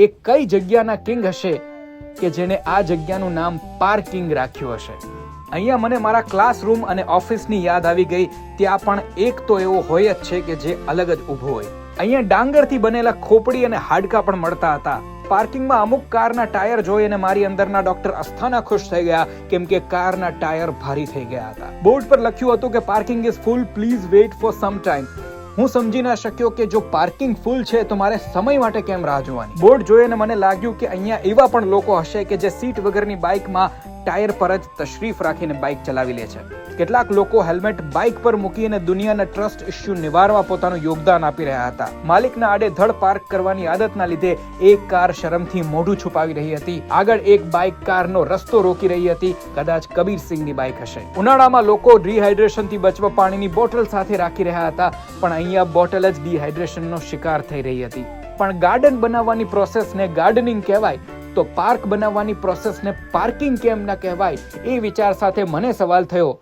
એ કઈ જગ્યાના કિંગ હશે કે જેને આ જગ્યાનું નામ પાર્કિંગ રાખ્યું હશે? અહીંયા મને મારા ક્લાસરૂમ અને ઓફિસની યાદ આવી ગઈ. ત્યાં પણ એક તો એવો હોય જ છે કે જે અલગ જ ઊભો હોય. અહીંયા ડાંગરથી બનેલા ખોપડી અને હાડકા પણ મળતા હતા. પાર્કિંગમાં અમુક કારના ટાયર જોઈ અને મારી અંદરના ડોક્ટર અસ્થાના ખુશ થઈ ગયા, કેમ કે કારના ટાયર ભારી થઈ ગયા હતા. બોર્ડ પર લખ્યું હતું કે parking is full, please weight for some time. હું સમજી ના શક્યો કે જો પાર્કિંગ ફૂલ છે તો મારે સમય માટે કેમ રાહ જોવાની. બોર્ડ જોઈને મને લાગ્યું કે અહીંયા એવા પણ લોકો હશે કે જે સીટ વગરની બાઇકમાં ટાયર પર જ તશરીફ રાખીને બાઇક ચલાવી લે છે. કેટલાક લોકો હેલ્મેટ બાઇક પર મૂકીને દુનિયાના ટ્રસ્ટ ઇસ્યુ નિવારવા પોતાનું યોગદાન આપી રહ્યા હતા. માલિકના આડે ધડ પાર્ક કરવાની આદતના લીધે એક કાર શરમથી મોઢું છુપાવી રહી હતી. આગળ એક બાઇક કારનો રસ્તો રોકી રહી હતી. કદાચ કબીરસિંહની બાઇક હશે. ઉનાળામાં લોકો ડિહાઇડ્રેશનથી બચવા પાણીની બોટલ સાથે રાખી રહ્યા હતા, પણ અહીંયા બોટલ જ ડિહાઇડ્રેશનનો શિકાર થઈ રહી હતી. પણ ગાર્ડન બનાવવાની પ્રોસેસને ગાર્ડનિંગ કહેવાય તો પાર્ક બનાવવાની પ્રોસેસને પાર્કિંગ કેમ ન કહેવાય? એ વિચાર સાથે મને સવાલ થયો